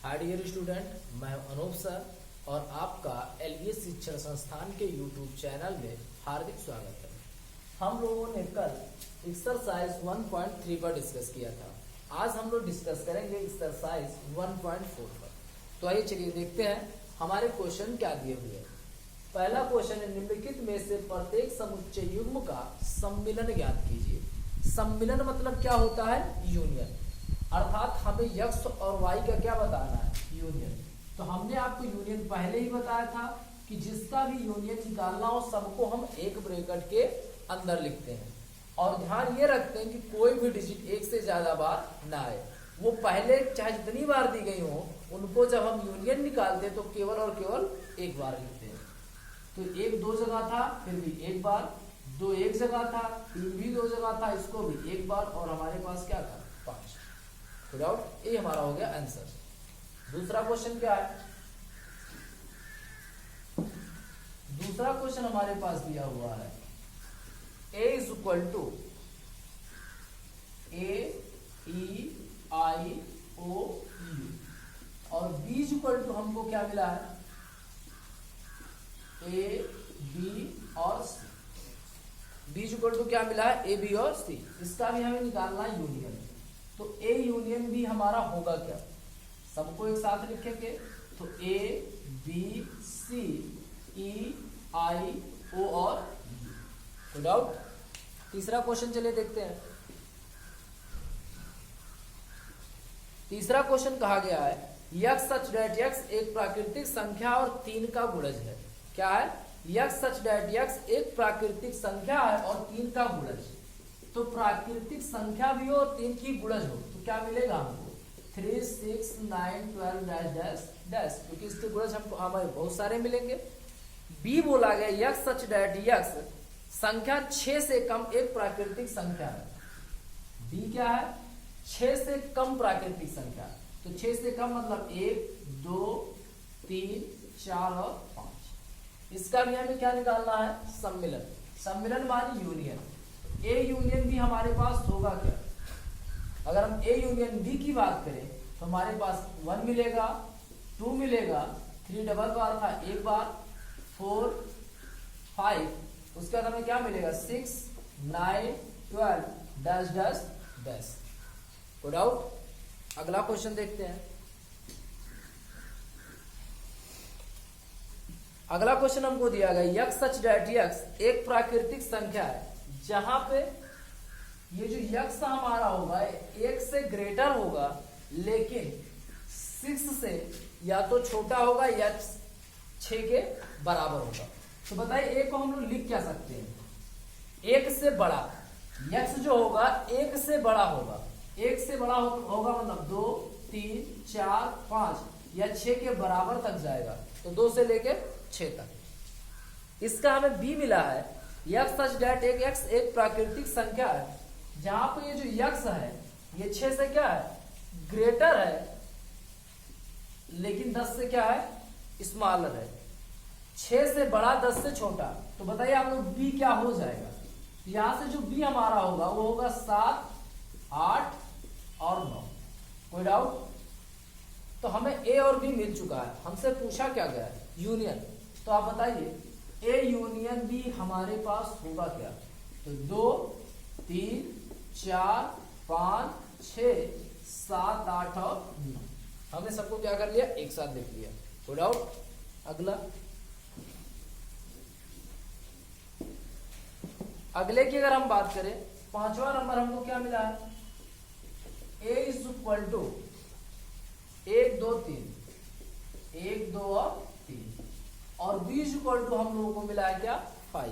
Hi dear student, मैं Anoop sir और आपका एलईएस शिक्षण संस्थान के यूट्यूब चैनल में हार्दिक स्वागत है। हम लोगों ने कल एक्सरसाइज 1.3 पर डिस्कस किया था। आज हम लोग डिस्कस करेंगे एक्सरसाइज 1.4 पर। तो आइए चलिए देखते हैं हमारे क्वेश्चन क्या दिए हुए हैं। पहला क्वेश्चन है, निम्नलिखित में से प्रत्येक समुच्चय युग्म का सम्मिलन ज्ञात कीजिए। सम्मिलन मतलब क्या होता है? यूनियन, अर्थात हमें x और y का क्या बताना है? यूनियन। तो हमने आपको यूनियन पहले ही बताया था कि जिसका भी यूनियन निकालना हो सबको हम एक ब्रैकेट के अंदर लिखते हैं और ध्यान ये रखते हैं कि कोई भी डिजिट एक से ज्यादा बार ना आए। वो पहले चाहे जितनी बार दी गई हो उनको जब हम यूनियन निकालते हैं तो केवल और केवल एक बार लिखते हैं। तो एक दो जगह था फिर भी एक बार, दो एक जगह था, तीन भी दो जगह था, इसको भी एक बार, और हमारे पास क्या था? 5। डाउट, ये हमारा हो गया आंसर। दूसरा क्वेश्चन क्या है? दूसरा क्वेश्चन हमारे पास दिया हुआ है a is equal to A E I O U और b इज इक्वल टू हमको क्या मिला है? ए बी और C. b is equal to क्या मिला है? ए बी और सी। इसका भी हमें निकालना है यूनियन। तो ए यूनियन बी हमारा होगा क्या? सबको एक साथ लिखेंगे तो A B C E I ओ और यू। कोई डाउट? तीसरा क्वेश्चन चलिए देखते हैं। तीसरा क्वेश्चन कहा गया है यक्स सच डेट यक्स एक प्राकृतिक संख्या और 3 का गुणज है। क्या है? यक्स सच डेट यक्स एक प्राकृतिक संख्या है और 3 का गुणज। तो प्राकृतिक संख्या भी हो और 3 की गुणज हो तो क्या मिलेगा हमको? 3, 6, 9, 12 डैश डैश डैश, क्योंकि इसके गुणज हमको हमें बहुत सारे मिलेंगे। बी बोला गया यक्स सच डेट यक्स संख्या 6 से कम एक प्राकृतिक संख्या है। बी क्या है? 6 से कम प्राकृतिक संख्या। तो 6 से कम मतलब 1, 2, 3, 4 और 5। इसका भी हमें क्या निकालना है? सम्मिलन। सम्मिलन मानी यूनियन। ए यूनियन बी हमारे पास होगा क्या? अगर हम ए यूनियन बी की बात करें तो हमारे पास 1 मिलेगा, 2 मिलेगा, 3 डबल बार था एक बार, 4, 5, उसके बाद हमें क्या मिलेगा? 6, 9, 12 डैश डैश डैश। कोई डाउट? अगला क्वेश्चन देखते हैं। अगला क्वेश्चन हमको दिया गया यक्स सच डेट यक्स एक प्राकृतिक संख्या है जहां पे ये जो यक्स हमारा होगा 1 से ग्रेटर होगा लेकिन 6 से या तो छोटा होगा या 6 के बराबर होगा। तो बताइए एक को हम लोग लिख क्या सकते हैं? 1 से बड़ा। यक्स जो होगा 1 से बड़ा होगा। 1 से बड़ा होगा मतलब 2, 3, 4, 5 या 6 के बराबर तक जाएगा। तो 2 से लेके 6 तक। इसका हमें बी मिला है यक्स सच डेट एक यक्स एक प्राकृतिक संख्या है जहां पे ये जो यक्स है ये 6 से क्या है? ग्रेटर है लेकिन 10 से क्या है? स्मॉलर है। 6 से बड़ा 10 से छोटा। तो बताइए आप लोग बी क्या हो जाएगा? यहां से जो बी हमारा होगा वो होगा 7, 8 और 9। कोई डाउट? तो हमें ए और बी मिल चुका है। हमसे पूछा क्या गया है? यूनियन। तो आप बताइए ए यूनियन बी हमारे पास होगा क्या? तो 2, 3, 4, 5, 6, 7, 8 और 9। हमने सबको क्या कर लिया? एक साथ देख लिया। कोई डाउट? अगला, अगले की अगर हम बात करें, 5वां नंबर हमको क्या मिला है? ए इज इक्वल टू 1, 2, 3, 1, 2 और 3 और बी इज इक्वल टू हम लोगों को मिला है क्या? 5।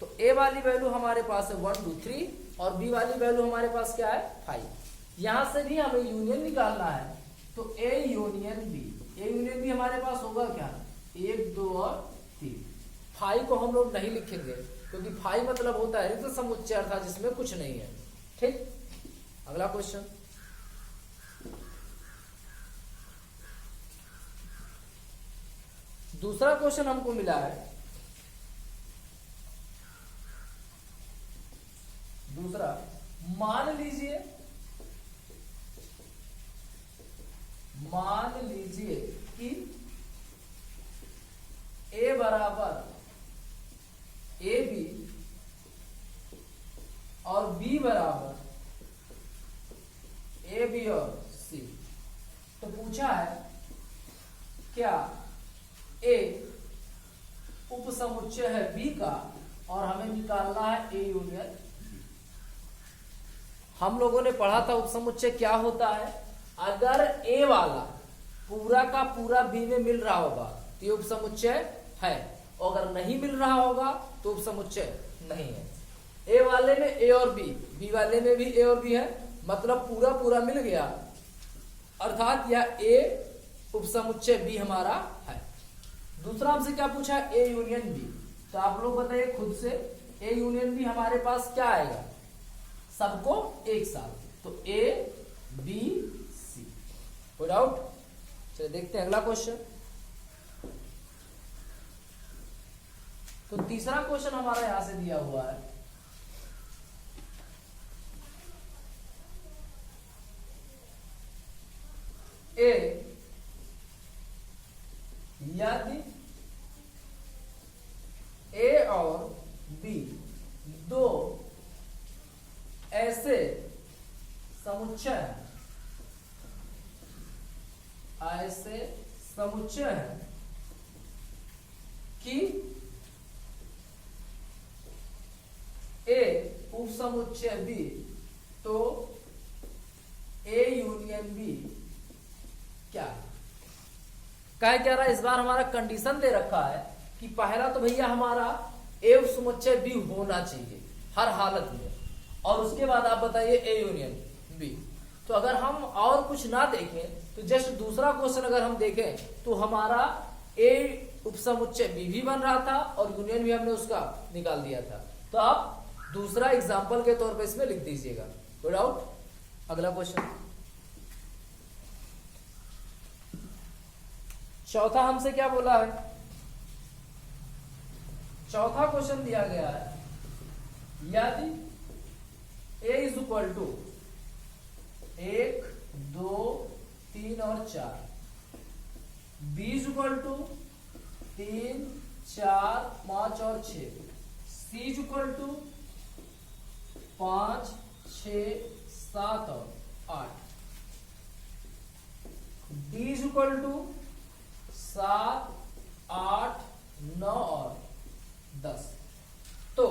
तो ए वाली वैल्यू हमारे पास है 1, 2, 3 और बी वाली वैल्यू हमारे पास क्या है? 5। यहां से भी हमें यूनियन निकालना है तो A union B. A union B हमारे पास होगा क्या? 1, 2 और 3। 5 को हम लोग नहीं लिखेंगे क्योंकि 5 मतलब होता है रिक्त समुच्चय अर्थात जिसमें कुछ नहीं है। ठीक, अगला क्वेश्चन। दूसरा क्वेश्चन हमको मिला है, दूसरा, मान मान लीजिए कि ए बराबर ए बी और बी बराबर ए बी और सी। तो पूछा है क्या ए उपसमुच्चय है बी का और हमें निकालना है ए यूनियन। हम लोगों ने पढ़ा था उपसमुच्चय क्या होता है, अगर ए वाला पूरा का पूरा बी में मिल रहा होगा तो ये उपसमुच्चय है, और अगर नहीं मिल रहा होगा तो उपसमुच्चय नहीं है। ए वाले में ए और बी वाले में भी ए और बी है, मतलब पूरा पूरा मिल गया, अर्थात यह ए उपसमुच्चय बी हमारा है। दूसरा हमसे क्या पूछा है, ए यूनियन बी। तो आप लोग बताइए खुद से, ए यूनियन बी हमारे पास क्या आएगा, सबको एक साथ, तो ए बी सी। कोई डाउट? चलिए देखते हैं अगला क्वेश्चन। तो तीसरा क्वेश्चन हमारा यहां से दिया हुआ है, ए यदि ए और बी दो ऐसे समुच्चय हैं कि ए उपसमुच्चय बी, तो ए यूनियन बी क्या क्या रहा है। इस बार हमारा कंडीशन दे रखा है कि पहला तो भैया हमारा ए उपसमुच्चय बी होना चाहिए हर हालत में, और उसके बाद आप बताइए ए यूनियन बी। तो अगर हम और कुछ ना देखें तो जस्ट दूसरा क्वेश्चन अगर हम देखें तो हमारा ए उपसमुच्चय बी भी बन रहा था और यूनियन भी हमने उसका निकाल दिया था। तो आप दूसरा एग्जाम्पल के तौर पर इसमें लिख दीजिएगा। कोई डाउट? अगला क्वेश्चन, चौथा हमसे क्या बोला है, चौथा क्वेश्चन दिया गया है, यदि a इज इक्वल टू 1 2 3 और 4, b इज इक्वल टू 3 4 5 और 6, c इज इक्वल टू 5 6 7 और 8, d इज इक्वल टू 7 8 9 और 10। तो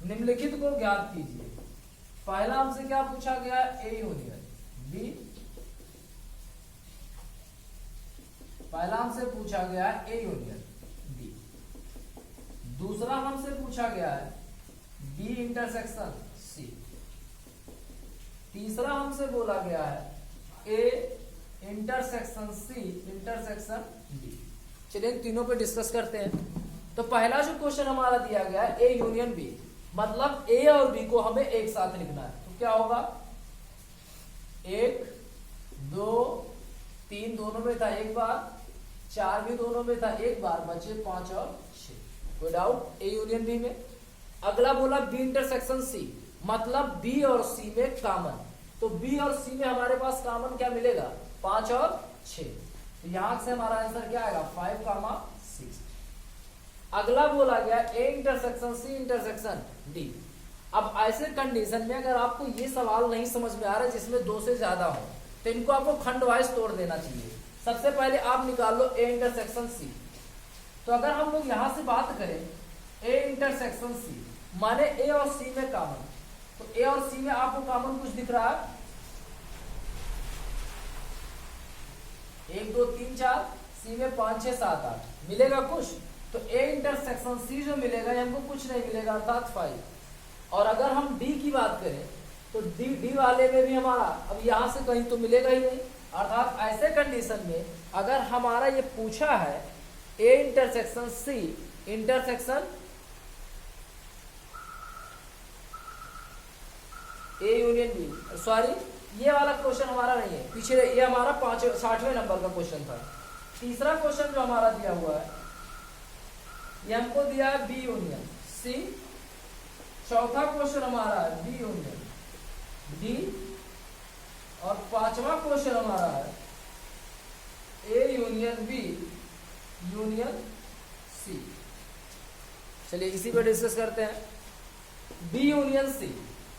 निम्नलिखित को ज्ञात कीजिए। पहला हमसे क्या पूछा गया, ए यूनियन बी। पहला हमसे पूछा गया है ए यूनियन बी। दूसरा हमसे पूछा गया है बी इंटरसेक्शन सी। तीसरा हमसे बोला गया है A intersection C intersection B. चलिए इन तीनों पे डिस्कस करते हैं। तो पहला जो क्वेश्चन हमारा दिया गया है ए यूनियन बी, मतलब ए और बी को हमें एक साथ लिखना है। तो क्या होगा, 1 2 3 दोनों में था एक बार, 4 भी दोनों में था एक बार, बचे 5 और 6। कोई डाउट ए यूनियन बी में? अगला बोला बी इंटरसेक्शन सी, मतलब बी और सी में कॉमन। तो बी और सी में हमारे पास कॉमन क्या मिलेगा, 5 और 6। तो यहां से हमारा आंसर क्या आएगा, 5 6। अगला बोला गया A intersection C intersection D. अब ऐसे कंडीशन में अगर आपको ये सवाल नहीं समझ में आ रहा है जिसमें 2 से ज्यादा हो, तो इनको आपको खंड वाइज तोड़ देना चाहिए। सबसे पहले आप निकाल लो ए इंटरसेक्शन सी। तो अगर हम लोग यहां से बात करें ए इंटरसेक्शन सी, माने ए और सी में कॉमन, तो ए और सी में आपको कॉमन कुछ दिख रहा है, 1 2 3 4, सी में 5 6 7 8 मिलेगा कुछ। तो ए इंटरसेक्शन सी जो मिलेगा हमको कुछ नहीं मिलेगा, अर्थात 5। और अगर हम डी की बात करें तो डी वाले में भी हमारा अब यहां से कहीं तो मिलेगा ही नहीं, अर्थात ऐसे कंडीशन में अगर हमारा ये पूछा है A intersection C intersection A union B, sorry ये वाला क्वेश्चन हमारा नहीं है, पीछे ये हमारा 60वें नंबर का क्वेश्चन था। तीसरा क्वेश्चन जो हमारा दिया हुआ है ये हमको दिया है बी यूनियन सी। चौथा क्वेश्चन हमारा है बी यूनियन डी। और 5वां क्वेश्चन हमारा है यूनियन बी यूनियन सी। चलिए इसी पर डिस्कस करते हैं। बी यूनियन सी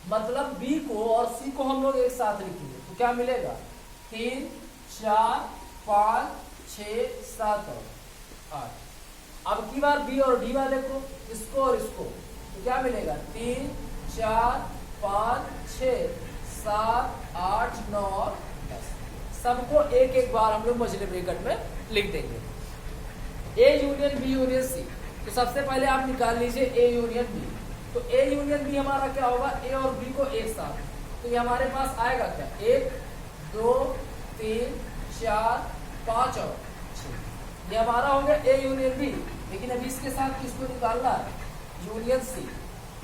मतलब बी को और सी को हम लोग एक साथ लिखेंगे तो क्या मिलेगा, 3 4 5 6 7 और 8। अब की बार बी और डी वाले को, इसको और इसको, तो क्या मिलेगा, 3 4 5 6 7 8 9 और 10। सबको एक एक बार हम लोग मछली ब्रैकेट में लिख देंगे। A union B union C, तो सबसे पहले आप निकाल लीजिए ए यूनियन बी। तो ए यूनियन बी हमारा क्या होगा, ए और बी को एक साथ, तो ये हमारे पास आएगा क्या, 1 2 3 4 5 और 6। ये हमारा हो गया ए यूनियन बी। लेकिन अभी इसके साथ किसको निकालना है, यूनियन सी।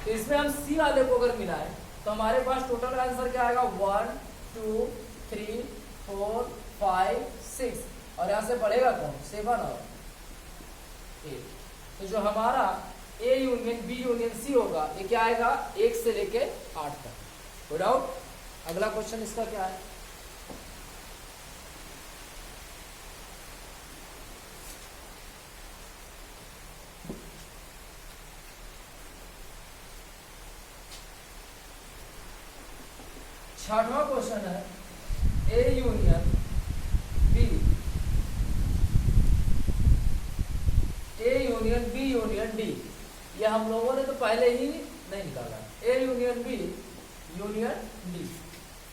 तो इसमें हम सी वाले को अगर मिलाएं तो हमारे पास टोटल आंसर क्या आएगा, 1 2 3 4 5 6 और यहाँ से बढ़ेगा कौन, 7 और 8। तो जो हमारा A union B union C होगा ये क्या आएगा, 1 से लेके 8 तक। कोई डाउट? अगला क्वेश्चन इसका क्या है, छठवां क्वेश्चन है, A union B, A union B union D. ये हम लोगों ने तो पहले ही नहीं निकाला, A union B union D.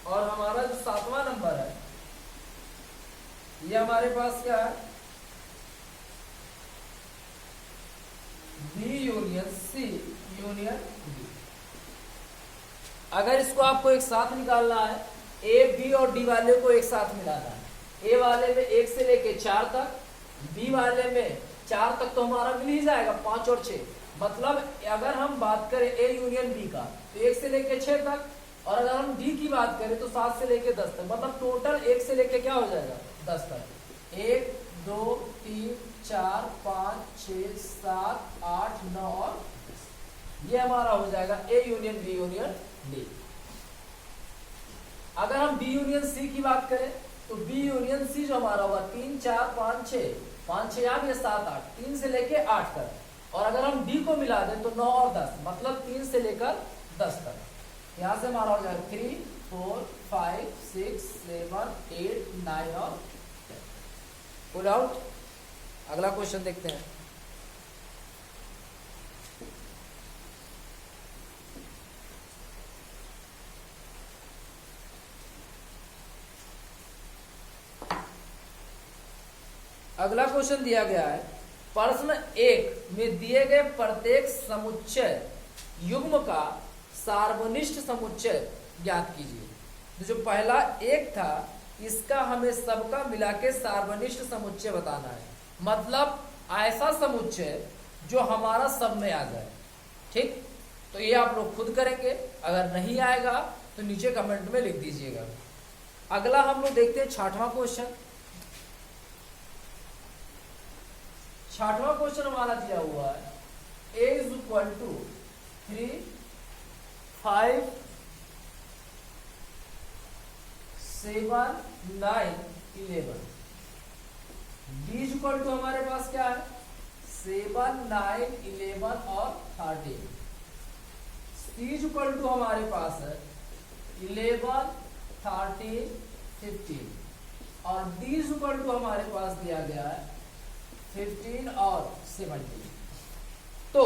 और हमारा जो 7वां नंबर है ये हमारे पास क्या है, B union C union D. अगर इसको आपको एक साथ निकालना है, ए बी और डी वाले को एक साथ मिलाना है। ए वाले में 1 से लेके 4 तक, बी वाले में 4 तक तो हमारा मिल ही जाएगा, 5 और 6। मतलब अगर हम बात करें ए यूनियन बी का तो 1 से लेके 6 तक, और अगर हम डी की बात करें तो 7 से लेके 10 तक। मतलब टोटल 1 से लेके क्या हो जाएगा, 10 तक। 1 2 3 4 5 6 7 8 9 और 10। ये हमारा हो जाएगा A union B union D. अगर हम बी यूनियन सी की बात करें तो बी यूनियन सी जो हमारा होगा 3 4 5 6, 5 6 यहाँ 7 8, 3 से लेके 8 तक। और अगर हम डी को मिला दें तो 9 और 10, मतलब 3 से लेकर 10 तक। यहाँ से हमारा हो जाएगा 3 4 5 6 7 8 9 और 10। Pull out. अगला क्वेश्चन देखते हैं। अगला क्वेश्चन दिया गया है, प्रश्न 1 में दिए गए प्रत्येक समुच्चय युग्म का सार्वनिष्ठ समुच्चय ज्ञात कीजिए। तो जो पहला 1 था इसका हमें सबका मिला के सार्वनिष्ठ समुच्चय बताना है। मतलब ऐसा समुच्चय जो हमारा सब में आ जाए। ठीक, तो ये आप लोग खुद करेंगे, अगर नहीं आएगा तो नीचे कमेंट में लिख दीजिएगा। अगला हम लोग देखते हैं 6वां क्वेश्चन। 6वां क्वेश्चन हमारा दिया हुआ है, a is equal to 3 5 7 9 11। b is equal to हमारे पास क्या है, 7 9 11 और 13। c इज इक्वल टू हमारे पास है 11 13 15। और d इज इक्वल टू हमारे पास दिया गया है 15 और 17। तो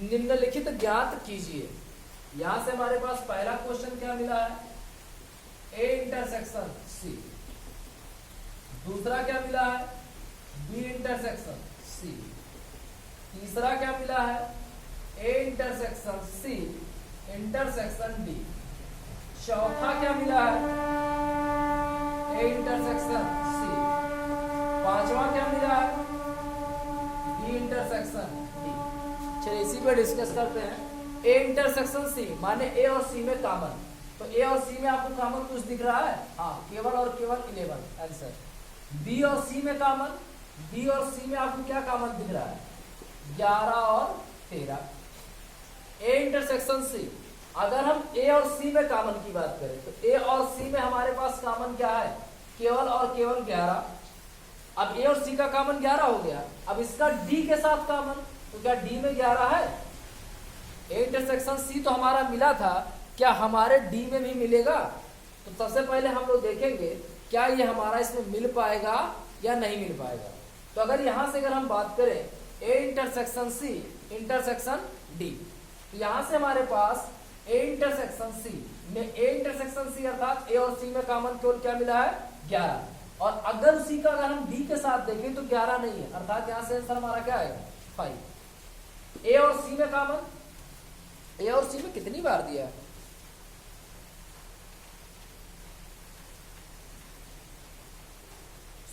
निम्नलिखित ज्ञात कीजिए। यहां से हमारे पास पहला क्वेश्चन क्या मिला है, ए इंटरसेक्शन सी। दूसरा क्या मिला है, बी इंटरसेक्शन सी। तीसरा क्या मिला है, A intersection C intersection D. चौथा क्या मिला है, ए इंटरसेक्शन सी। पांचवा क्या मिला है, इंटरसेक्शन डी। चलिए इसी पर डिस्कस करते हैं। ए इंटरसेक्शन सी माने ए और सी में कॉमन। तो ए और सी में आपको कॉमन कुछ दिख रहा है, हाँ, केवल और केवल 11 आंसर। बी और सी में कॉमन, बी और सी में आपको क्या कॉमन दिख रहा है, 11 और 13। ए इंटरसेक्शन सी, अगर हम ए और सी में कॉमन की बात करें तो ए और सी में हमारे पास कॉमन क्या है, केवल और केवल 11। अब ए और सी का कॉमन 11 हो गया, अब इसका डी के साथ कॉमन, तो क्या डी में 11 है? ए इंटरसेक्शन सी तो हमारा मिला था, क्या हमारे डी में भी मिलेगा? तो सबसे पहले हम लोग देखेंगे क्या ये हमारा इसमें मिल पाएगा या नहीं मिल पाएगा। तो अगर यहां से अगर हम बात करें A intersection C intersection D, तो यहां से हमारे पास ए इंटरसेक्शन सी में ए इंटरसेक्शन सी अर्थात ए और सी में कॉमन केवल क्या मिला है? 11। और अगर उसी का अगर हम डी के साथ देखें तो 11 नहीं है, अर्थात यहां से आंसर हमारा क्या आएगा? 5। ए और सी में कॉमन, ए और सी में कितनी बार दिया है?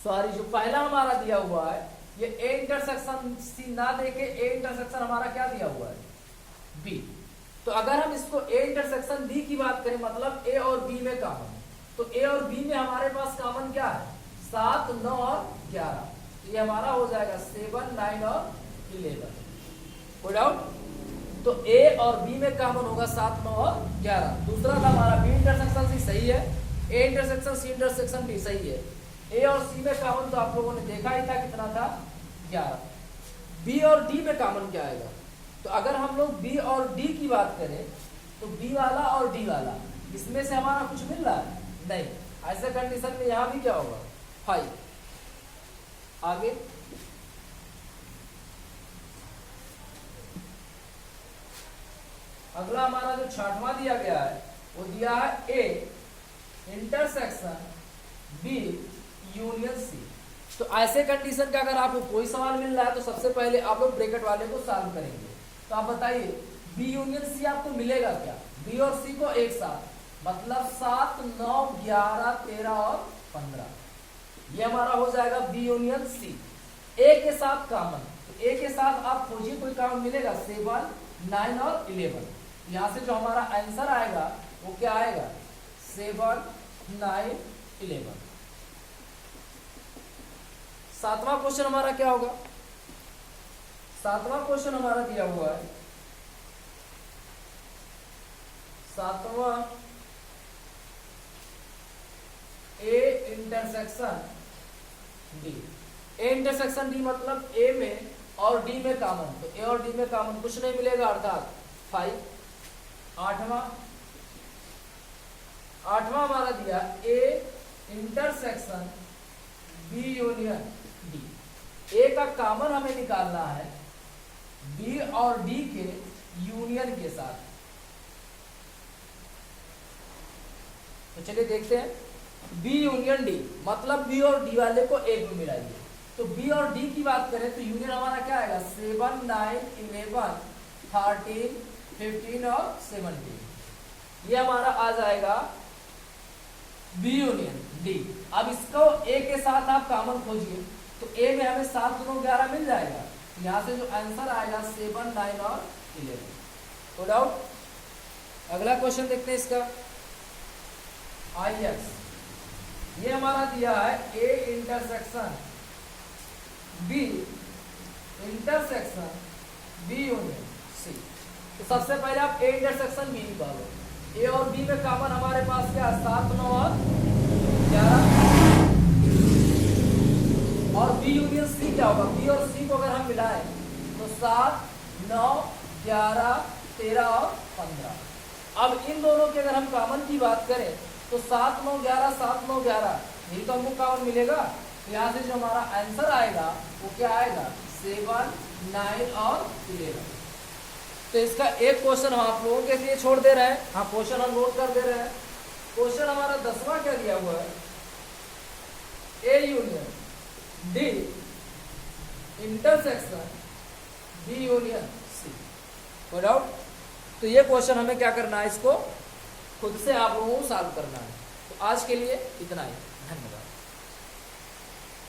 सॉरी, जो पहला हमारा दिया हुआ है ये ए इंटरसेक्शन सी ना देके ए इंटरसेक्शन हमारा क्या दिया हुआ है? बी। तो अगर हम इसको ए इंटरसेक्शन बी की बात करें, मतलब ए और बी में कॉमन, तो ए और बी में हमारे पास कॉमन क्या है? 7, 9 और 11। तो ये हमारा हो जाएगा 7, 9 और 11। कोई डाउट? तो ए और बी में कॉमन होगा 7, 9 और 11। दूसरा था हमारा बी इंटरसेक्शन सी, सही है। A intersection C intersection D, सही है। ए और सी में कॉमन तो आप लोगों ने देखा ही था, कितना था? 11। बी और डी में कॉमन क्या आएगा? तो अगर हम लोग बी और डी की बात करें तो बी वाला और डी वाला इसमें से हमारा कुछ मिल रहा है? नहीं। ऐसे कंडीशन में यहां भी क्या होगा? 5। आगे अगला हमारा जो 6वां दिया गया है वो दिया है A intersection B union C. तो ऐसे कंडीशन का अगर आपको कोई सवाल मिल रहा है तो सबसे पहले आप लोग ब्रैकेट वाले को सॉल्व करेंगे। तो आप बताइए बी यूनियन सी आपको मिलेगा क्या? बी और सी को एक साथ, मतलब 7, 9, 11, 13 और 15, ये हमारा हो जाएगा बी यूनियन सी। ए के साथ कॉमन, तो ए के साथ आप खोजिए कोई कॉमन मिलेगा? 7, 9 और 11। यहां से जो हमारा आंसर आएगा वो क्या आएगा? 7, 9, 11। 7वां क्वेश्चन हमारा क्या होगा? 7वां क्वेश्चन हमारा दिया हुआ है, 7वां A intersection D. A intersection D मतलब ए में और डी में कॉमन, तो ए और डी में कॉमन कुछ नहीं मिलेगा, अर्थात 5। 8वां हमारा दिया A intersection B union D. A का कॉमन हमें निकालना है बी और डी के यूनियन के साथ। तो चलिए देखते हैं बी यूनियन डी, मतलब बी और डी वाले को एक में मिलाइए। तो बी और डी की बात करें तो यूनियन हमारा क्या आएगा? 7, 9, 11, 13, 15 और 17, ये हमारा आ जाएगा बी यूनियन डी। अब इसको ए के साथ आप कॉमन खोजिए, तो ए में हमें 7, 9, 11 मिल जाएगा। यहां से जो आंसर आएगा 7, 9 और 11। तो डाउट? अगला क्वेश्चन देखते हैं इसका। IX ये हमारा दिया है A intersection B intersection B union C. तो सबसे पहले आप ए इंटरसेक्शन बी निकालो। ए और बी में कॉमन हमारे पास क्या? 7, 9 और 11। और बी यूनियन सी क्या होगा? बी और सी को अगर हम मिलाएं तो 7, 9, 11, 13 और 15। अब इन दोनों की अगर हम कॉमन की बात करें तो 7, 9, 11, 7, 9, 11, यही तो हमको कॉमन मिलेगा। तो यहाँ से जो हमारा आंसर आएगा वो क्या आएगा? 7, 9 और 11। तो इसका एक क्वेश्चन हम आप लोगों के लिए छोड़ दे रहे हैं। हाँ, क्वेश्चन हम नोट कर दे रहे हैं। क्वेश्चन हमारा 10वां क्या दिया हुआ है? A union D intersection B union C. कोई डाउट? तो ये क्वेश्चन हमें क्या करना है? इसको खुद से आप लोगों को सॉल्व करना है। तो आज के लिए इतना ही, धन्यवाद।